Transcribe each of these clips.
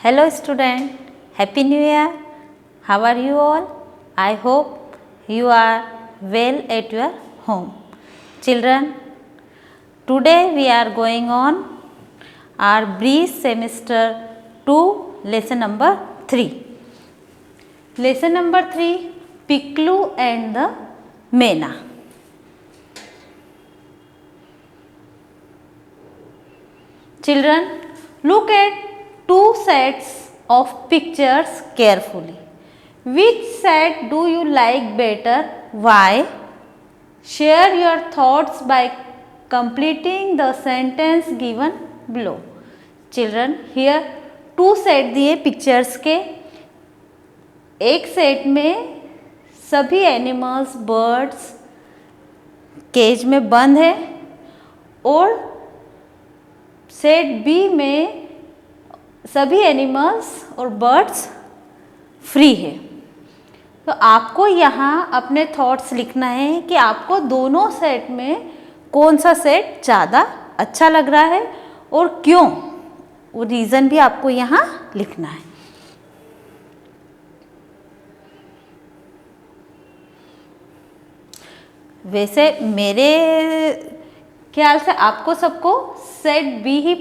Hello student, Happy New Year. How are you all? I hope you are well at your home. Children, today we are going on our brief semester 2 lesson number 3. Lesson number 3, Piklu and the Mena. Children, look at two sets of pictures carefully. Which set do you like better? Why? Share your thoughts by completing the sentence given below. Children, here two set दिए pictures के. एक set में सभी animals birds cage में बंद है और set B में सभी एनिमल्स और बर्ड्स फ्री है. तो आपको यहाँ अपने थॉट्स लिखना है कि आपको दोनों सेट में कौन सा सेट ज़्यादा अच्छा लग रहा है और क्यों, वो रीज़न भी आपको यहाँ लिखना है. वैसे मेरे ख्याल से आपको सबको सेट बी ही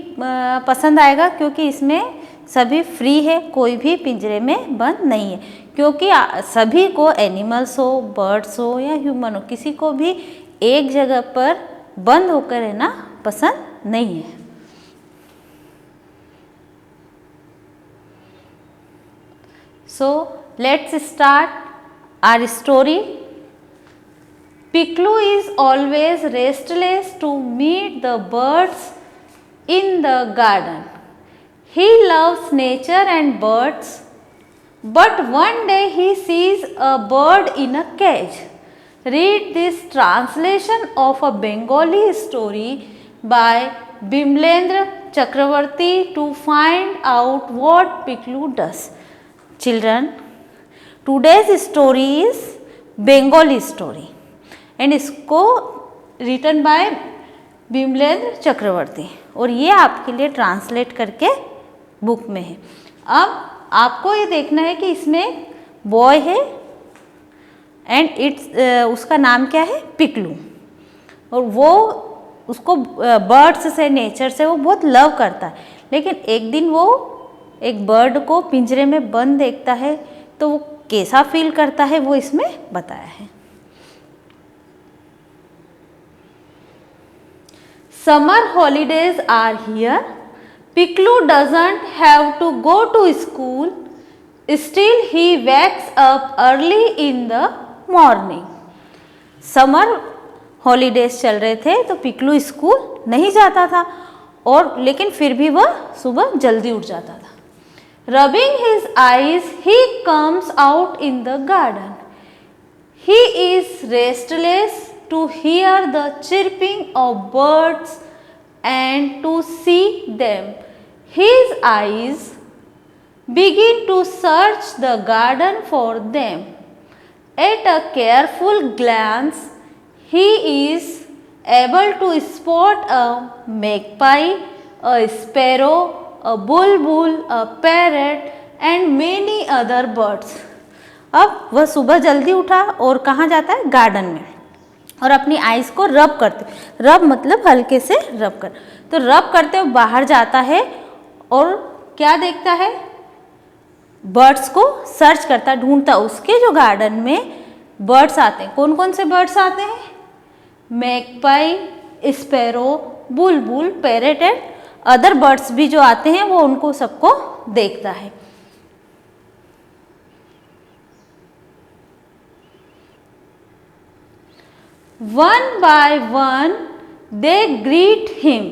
पसंद आएगा क्योंकि इसमें सभी फ्री है, कोई भी पिंजरे में बंद नहीं है. क्योंकि सभी को एनिमल्स हो, बर्ड्स हो या ह्यूमन हो, किसी को भी एक जगह पर बंद होकर रहना पसंद नहीं है. So let's start our story. Piklu is always restless to meet the birds in the garden. He loves nature and birds, but one day he sees a bird in a cage. Read this translation of a Bengali story by Bimlendra Chakravarti to find out what Piklu does. Children, today's story is Bengali story. And इसको written by Bimlendra चक्रवर्ती और ये आपके लिए translate करके book में है. अब आपको ये देखना है कि इसमें बॉय है एंड उसका नाम क्या है, पिकलू. और वो उसको बर्ड्स से, नेचर से वो बहुत लव करता है. लेकिन एक दिन वो एक बर्ड को पिंजरे में बंद देखता है तो वो कैसा फील करता है वो इसमें बताया है. Summer holidays are here. Piklu doesn't have to go to school. Still he wakes up early in the morning. Summer holidays चल रहे थे तो पिकलू स्कूल नहीं जाता था और लेकिन फिर भी वह सुबह जल्दी उठ जाता था. Rubbing his eyes, he comes out in the garden. He is restless to hear the chirping of birds and to see them. His eyes begin to search the garden for them. At a careful glance, he is able to spot a magpie, a sparrow, a bulbul, a parrot and many other birds. अब वह सुबह जल्दी उठा और कहाँ जाता है, garden में, और अपनी आइज़ को रब करते, रब मतलब हल्के से रब कर, तो रब करते हुए बाहर जाता है और क्या देखता है, बर्ड्स को सर्च करता, ढूंढता. उसके जो गार्डन में बर्ड्स आते हैं, कौन कौन से बर्ड्स आते हैं, magpie, sparrow, Bulbul, parrot and other birds भी जो आते हैं वो उनको सबको देखता है. One by one they greet him.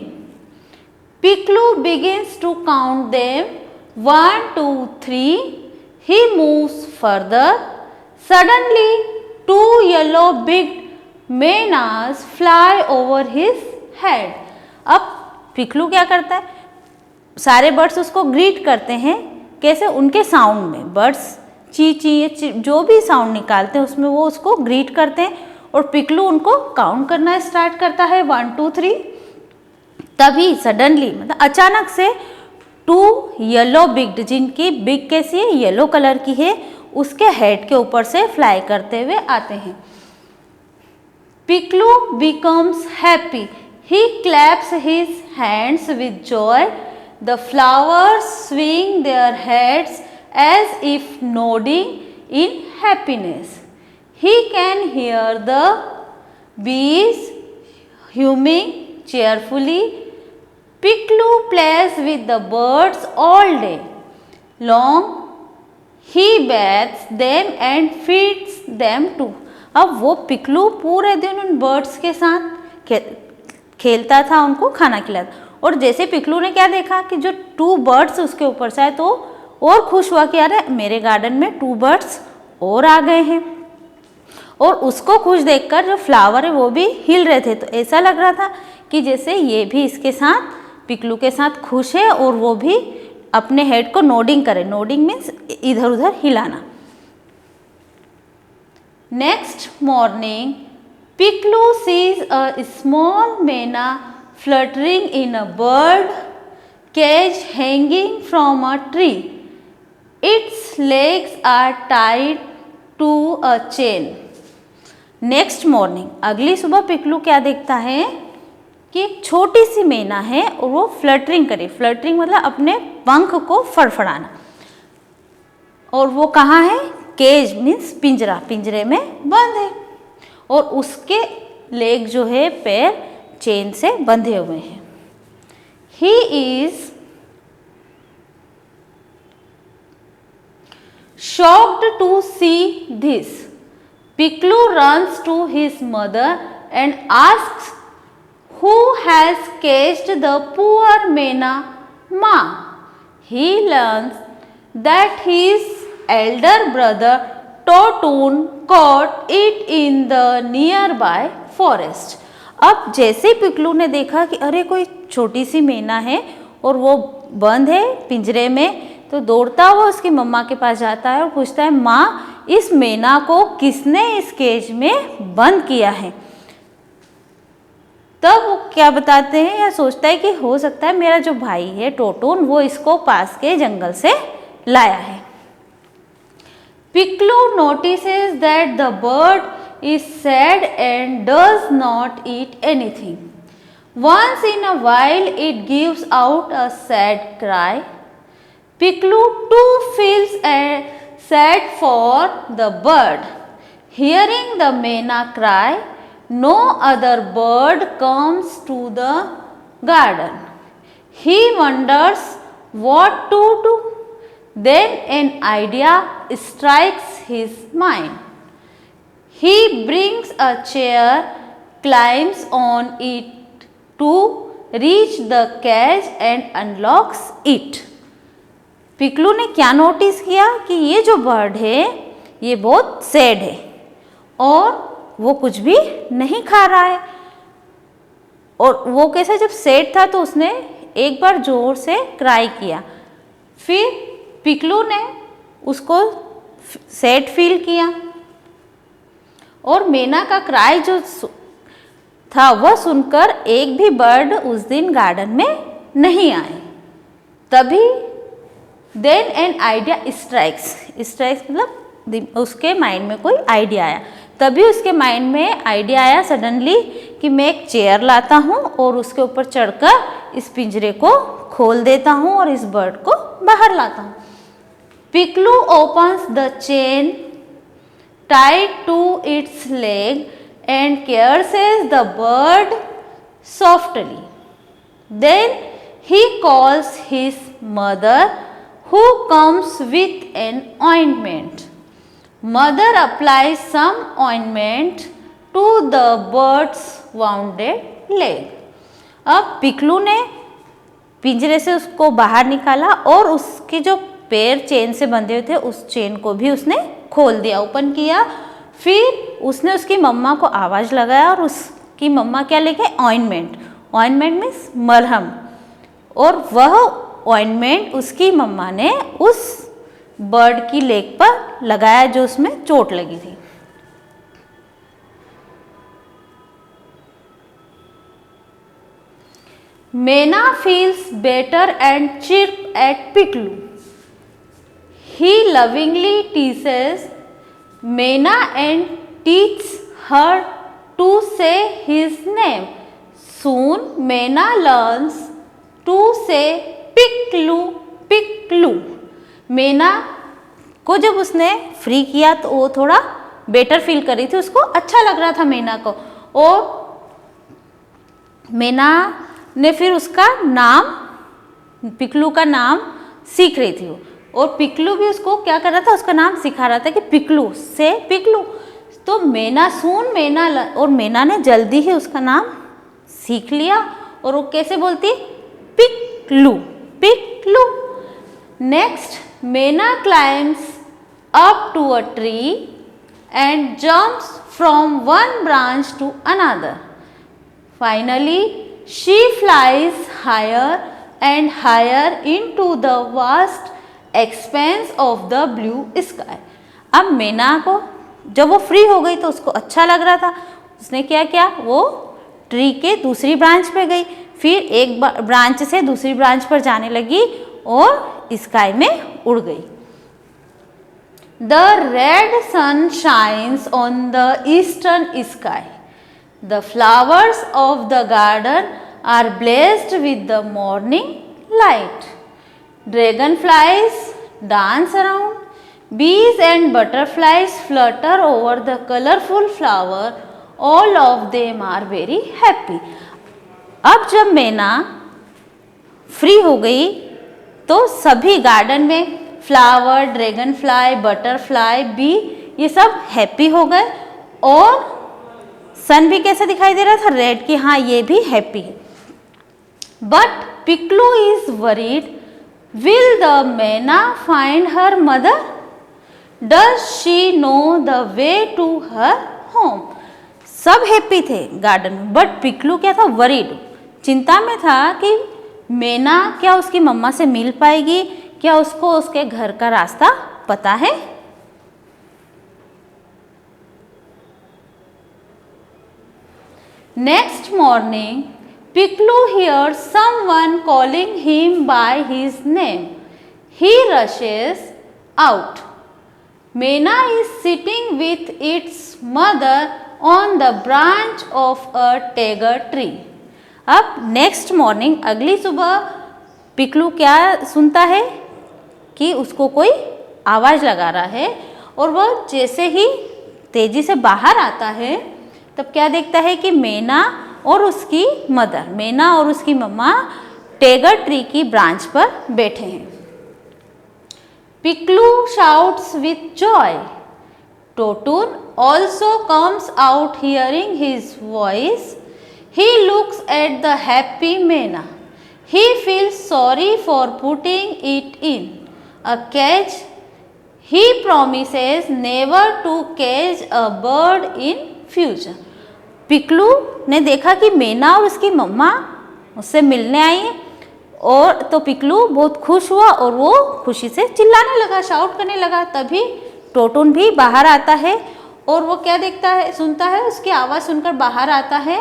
Piklu begins to count them. 1, 2, 3. He moves further. Suddenly 2 yellow-beaked menas fly over his head. अब पिकलू क्या करता है, सारे बर्ड्स उसको ग्रीट करते हैं. कैसे, उनके साउंड में. बर्ड्स ची ची जो भी साउंड निकालते हैं उसमें वो उसको ग्रीट करते हैं और पिकलू उनको काउंट करना स्टार्ट करता है 1, 2, 3. तभी सडनली मतलब अचानक से टू येलो बिग्ड, जिनकी बिग कैसी है, येलो कलर की है, उसके हेड के ऊपर से फ्लाई करते हुए आते हैं। Piklu becomes happy. He claps his hands with joy. The flowers swing their heads as if nodding in happiness. He can hear the bees humming cheerfully. Pikloo plays with the birds all day long. He bathes them and feeds them too. अब वो पिकलू पूरे दिन उन birds के साथ खेलता था, उनको खाना खिलाता। और जैसे पिकलू ने क्या देखा कि जो 2 बर्ड्स उसके ऊपर से आए तो और खुश हुआ कि अरे मेरे गार्डन में 2 बर्ड्स और आ गए हैं। और उसको खुश देखकर जो फ्लावर है वो भी हिल रहे थे, तो ऐसा लग रहा था कि जैसे ये भी इसके साथ, पिकलू के साथ खुश है और वो भी अपने हेड को नोडिंग करे। नोडिंग मीन्स इधर उधर हिलाना। Next morning Piklu sees a small myna fluttering in a bird cage hanging from a tree. Its legs are tied to a chain. Next morning, अगली सुबह पिकलू क्या देखता है कि एक छोटी सी मैना है और वो फ्लटरिंग करे। फ्लटरिंग मतलब अपने पंख को फड़फड़ाना। और वो कहाँ है? केज मीन्स पिंजरा, पिंजरे में बंद है और उसके लेग जो है, पैर चेन से बंधे हुए हैं। He is shocked to see this. Piklu runs to his mother and asks who has caged the poor मैना Ma? He learns that his elder brother Totoon caught it in the nearby forest. अब जैसे पिकलू ने देखा कि अरे कोई छोटी सी मैना है और वो बंद है पिंजरे में, तो दौड़ता हुआ उसकी मम्मा के पास जाता है और पूछता है, माँ इस मैना को किसने इस केज में बंद किया है? तब वो क्या बताते हैं या सोचता है कि हो सकता है मेरा जो भाई है टोटून वो इसको पास के जंगल से लाया है। Piklu notices that the bird is sad and does not eat anything. Once in a while it gives out a sad cry. Piklu too feels sad for the bird. Hearing the myna cry, no other bird comes to the garden. He wonders what to do. Then an idea strikes his mind. He brings a chair, climbs on it to reach the cage and unlocks it. Piklu ने क्या notice किया कि ये जो bird है ये बहुत sad है और वो कुछ भी नहीं खा रहा है। और वो कैसे, जब सैड था तो उसने एक बार जोर से क्राई किया। फिर पिकलू ने उसको सैड फील किया और मैना का क्राई जो था वह सुनकर एक भी बर्ड उस दिन गार्डन में नहीं आए। तभी देन एन आइडिया स्ट्राइक्स मतलब उसके माइंड में कोई आइडिया आया। तभी उसके माइंड में आइडिया आया सडनली कि मैं एक चेयर लाता हूँ और उसके ऊपर चढ़कर इस पिंजरे को खोल देता हूँ और इस बर्ड को बाहर लाता हूँ। Piklu opens the chain tied to its leg and caresses the bird softly. Then he calls his mother, who comes with an ointment. Mother applies some ointment to the bird's wounded leg. अब पिकलू ने पिंजरे से उसको बाहर निकाला और उसके जो पैर चेन से बंधे हुए थे उस चेन को भी उसने खोल दिया, ओपन किया। फिर उसने उसकी मम्मा को आवाज़ लगाया और उसकी मम्मा क्या लेके, ऑइंटमेंट। ऑइंटमेंट मीन्स मरहम। और वह ऑइंटमेंट उसकी मम्मा ने उस बर्ड की लेग पर लगाया जो उसमें चोट लगी थी। Mena feels better and chirp at Piklu. He lovingly teases Mena and teaches her to say his name. Soon Mena learns to say Piklu, Piklu. Mena को जब उसने फ्री किया तो वो थोड़ा बेटर फील कर रही थी, उसको अच्छा लग रहा था मेना को, और मेना ने फिर उसका नाम, पिकलू का नाम सीख रही थी वो, और पिकलू भी उसको क्या कर रहा था, उसका नाम सिखा रहा था कि पिकलू से पिकलू। तो मेना सून मेना, और मेना ने जल्दी ही उसका नाम सीख लिया, और वो कैसे बोलती, पिकलू, पिकलू। नेक्स्ट, मेना climbs up to a tree and jumps from one branch to another. Finally, she flies higher and higher into the vast expanse of the blue sky. अब मेना को जब वो फ्री हो गई तो उसको अच्छा लग रहा था, उसने क्या किया, वो ट्री के दूसरी ब्रांच पे गई, फिर एक ब्रांच से दूसरी ब्रांच पर जाने लगी और स्काई में उड़ गई। The red sun shines on the eastern sky. The flowers of the garden are blessed with the morning light. Dragonflies dance around. Bees and butterflies flutter over the colorful flower. All of them are very happy. अब जब मेना free हो गई तो सभी garden में flower, dragonfly, butterfly, bee, ये सब हैप्पी हो गए, और सन भी कैसे दिखाई दे रहा था, रेड, की हाँ ये भी हैप्पी है। But Piklu is worried, will the myna find her mother, does she know the way to her home. सब हैप्पी थे गार्डन में, बट पिकलू क्या था, वरीड, चिंता में था कि मेना क्या उसकी मम्मा से मिल पाएगी, क्या उसको उसके घर का रास्ता पता है। Next morning Piklu hears someone calling him by his name. He rushes out. Mena is sitting with its mother on the branch of a tiger tree. अब नेक्स्ट मॉर्निंग, अगली सुबह, पिकलू क्या सुनता है कि उसको कोई आवाज़ लगा रहा है, और वह जैसे ही तेजी से बाहर आता है तब क्या देखता है कि मेना और उसकी मदर, मेना और उसकी मम्मा टेगर ट्री की ब्रांच पर बैठे हैं। Piklu shouts with joy. Totun also comes out hearing his voice. He looks at the happy Mena. He feels sorry for putting it in a cage. He promises never to catch a bird in future. Piklu ने देखा कि मेना और उसकी मम्मा उससे मिलने आई हैं, और तो पिकलू बहुत खुश हुआ और वो खुशी से चिल्लाने लगा, शाउट करने लगा। तभी टोटून भी बाहर आता है, और वो क्या देखता है, सुनता है, उसकी आवाज़ सुनकर बाहर आता है,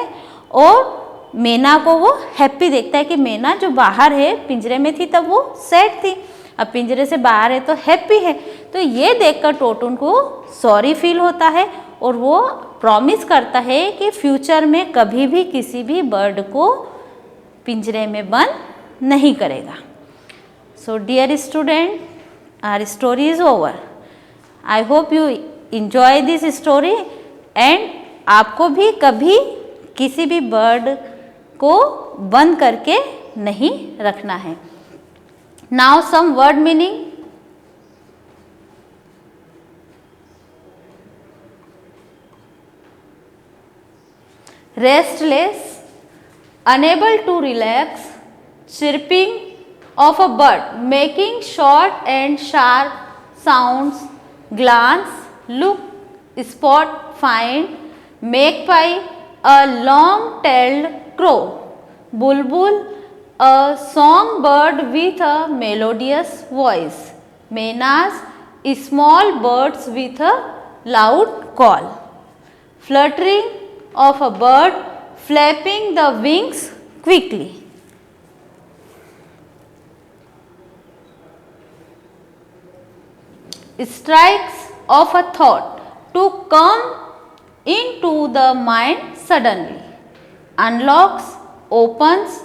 और मेना को वो हैप्पी देखता है कि मेना जो बाहर है, पिंजरे में थी तब वो सैड थी, अब पिंजरे से बाहर है तो हैप्पी है। तो ये देखकर टोटून को सॉरी फील होता है, और वो प्रॉमिस करता है कि फ्यूचर में कभी भी किसी भी बर्ड को पिंजरे में बंद नहीं करेगा। So dear student, our story is over. I hope you enjoy this story, and आपको भी कभी किसी भी बर्ड को बंद करके नहीं रखना है। Now some word meaning. Restless, unable to relax, chirping of a bird, making short and sharp sounds, glance, look, spot, find, magpie, a long-tailed crow, bulbul, a songbird with a melodious voice, menas, small birds with a loud call, fluttering of a bird, flapping the wings quickly. strikes of a thought to come into the mind suddenly, unlocks, opens,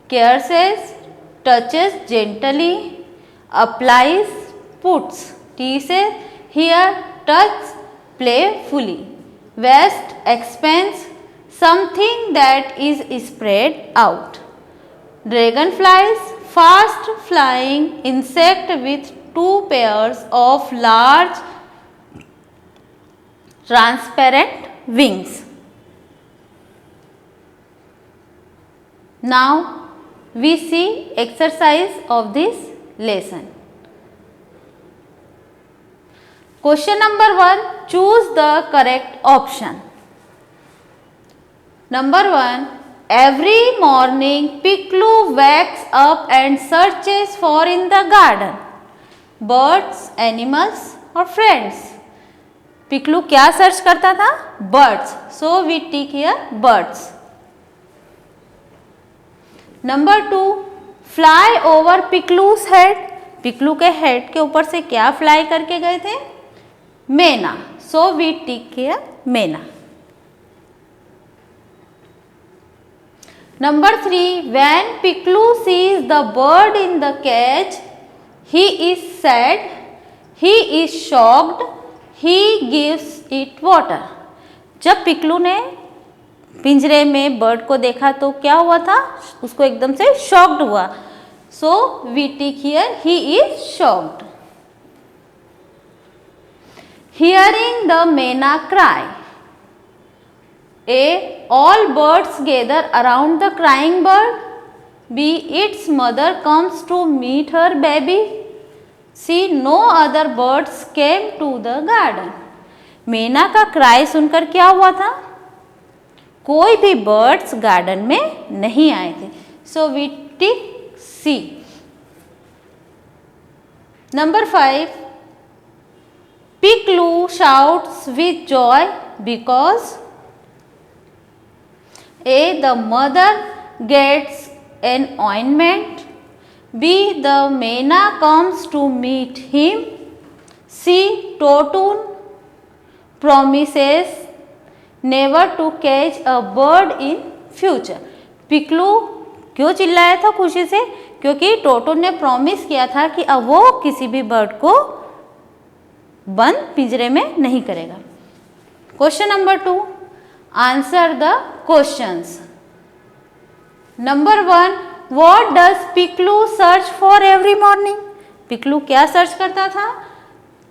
caresses, touches gently, applies, puts, teases, here, touch, playfully, waste, expense, something that is spread out. Dragonflies, fast flying insect with two pairs of large transparent wings. Now we see exercise of this lesson. Question number 1, choose the correct option. Number 1, every morning Piklu wakes up and searches for in the garden birds, animals or friends. Piklu क्या search करता था? Birds. So we tick here birds. Number 2, fly over Piklu's head. Piklu के head के ऊपर से क्या fly करके गए थे? Myna. So we tick here myna. Number 3, when Piklu sees the bird in the cage, he is sad, he is shocked, he gives it water. जब पिकलू ने पिंजरे में बर्ड को देखा तो क्या हुआ था? उसको एकदम से शॉक्ड हुआ. So we tick here he is shocked. Hearing the myna cry. A, all birds gather around the crying bird. B, its mother comes to meet her baby. C, no other birds came to the garden. मैना का cry सुनकर क्या हुआ था? कोई भी birds garden में नहीं आए थे. So we tick C. Number 5, Piklu shouts with joy because A, the mother gets an ointment. B, the मैना comes to meet him. C, Totun promises never to catch a bird in future. Piklu क्यों चिल्लाया था खुशी से? क्योंकि टोटून ने promise किया था कि अब वो किसी भी बर्ड को बंद पिंजरे में नहीं करेगा. Question number 2, answer the questions. Number 1, what does Piklu search for every morning. Piklu क्या सर्च करता था?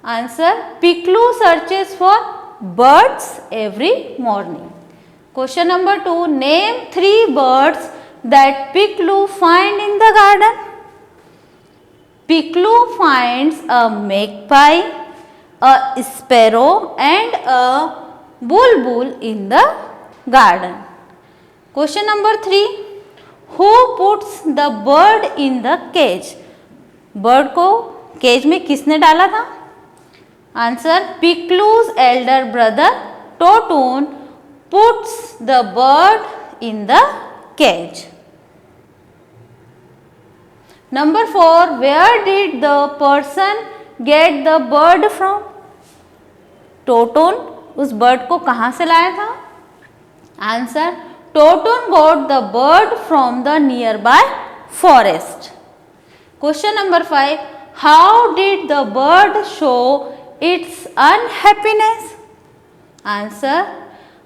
Answer, Piklu searches for birds every morning. Question number 2, name 3 birds that Piklu find in the garden. Piklu finds a magpie, a sparrow and a bulbul in the garden. Question number 3, who puts the bird in the cage. Bird को cage में किसने डाला था? Answer, Piklu's elder brother Totun puts the bird in the cage. Number 4, where did the person get the bird from. Totun उस bird को कहाँ से लाया था? Answer, Totun got the bird from the nearby forest. Question number 5, how did the bird show its unhappiness. Answer,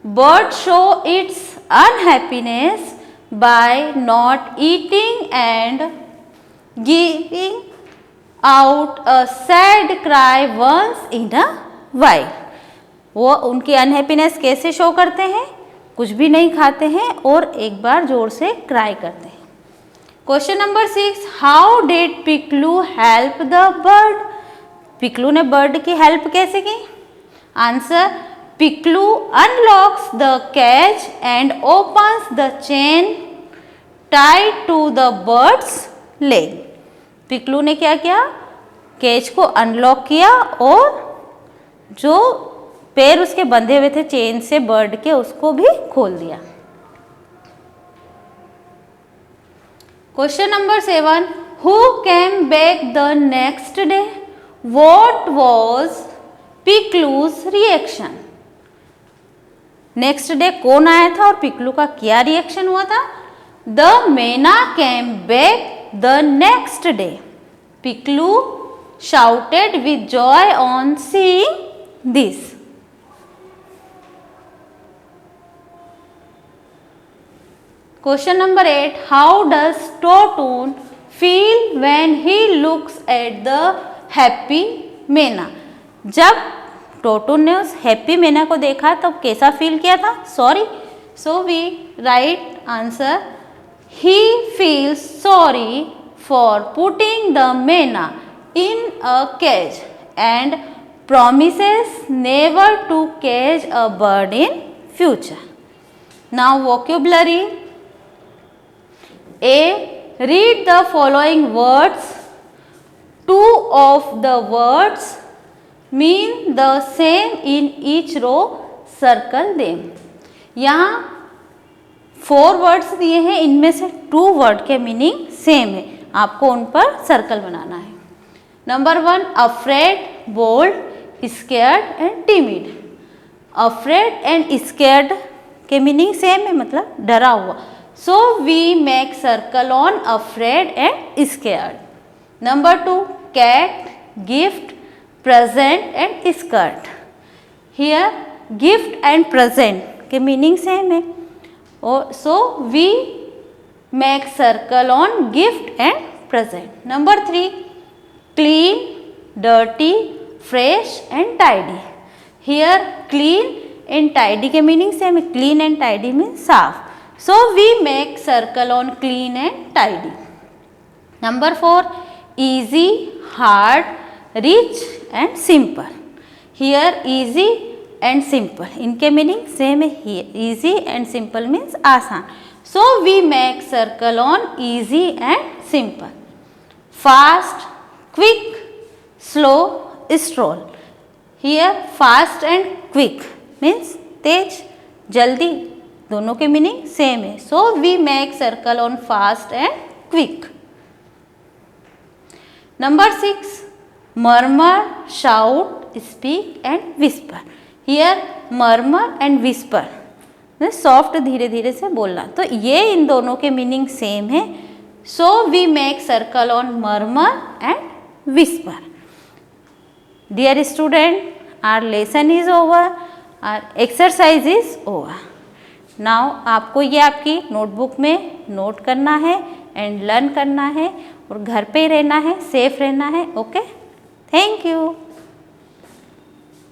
bird show its unhappiness by not eating and giving out a sad cry once in a while. वो उनकी unhappiness कैसे show करते हैं? कुछ भी नहीं खाते हैं और एक बार जोर से क्राई करते हैं. Question number 6, how did Piklu help the bird. Piklu ने बर्ड की हेल्प कैसे की? Answer, Piklu unlocks the catch and opens the chain tied to the bird's leg. Piklu ने क्या किया? केज को अनलॉक किया और जो पैर उसके बंधे हुए थे चेन से बर्ड के, उसको भी खोल दिया. Question number 7, who came back the next day. What was Piklu's reaction? Next day कौन आया था और पिकलू का क्या रिएक्शन हुआ था? The myna came back the next day. Piklu shouted with joy on seeing this. Question number 8. How does Totun feel when he looks at the happy मैना? जब टोटून ने उस हैप्पी मैना को देखा तब कैसा फील किया था? Sorry. So we write answer, he feels sorry for putting the myna in a cage and promises never to catch a bird in future. Now vocabulary. A. Read the following words. Two of the words mean the same in each row. Circle them. यहाँ 4 words दिए हैं, इनमें से 2 word के meaning same है, आपको उन पर सर्कल बनाना है. Number 1, afraid, bold, scared and timid. Afraid and scared के मीनिंग सेम है, मतलब डरा हुआ. So we make circle on afraid and scared. Number 2, cat, gift, present and skirt. Here gift and present के मीनिंग सेम है, so we make circle on gift and present. Number 3, clean, dirty, fresh and tidy. Here clean and tidy के meaning same है. Clean and tidy means साफ. So we make circle on clean and tidy. Number 4, easy, hard, rich and simple. Here easy and simple इनके meaning same है. Here easy and simple means आसान. So we make circle on easy and simple. Fast, quick, slow, stroll. Here fast and quick means तेज, जल्दी, दोनों के meaning same है. So we make circle on fast and quick. Number 6, murmur, shout, speak and whisper. Here murmur and whisper soft, धीरे धीरे से बोलना, तो ये इन दोनों के मीनिंग सेम है. So we make circle on murmur and whisper. Dear student, our lesson is over, our exercise is over. Now आपको ये आपकी नोटबुक में नोट करना है एंड लर्न करना है और घर पे रहना है, सेफ रहना है. Okay, thank you.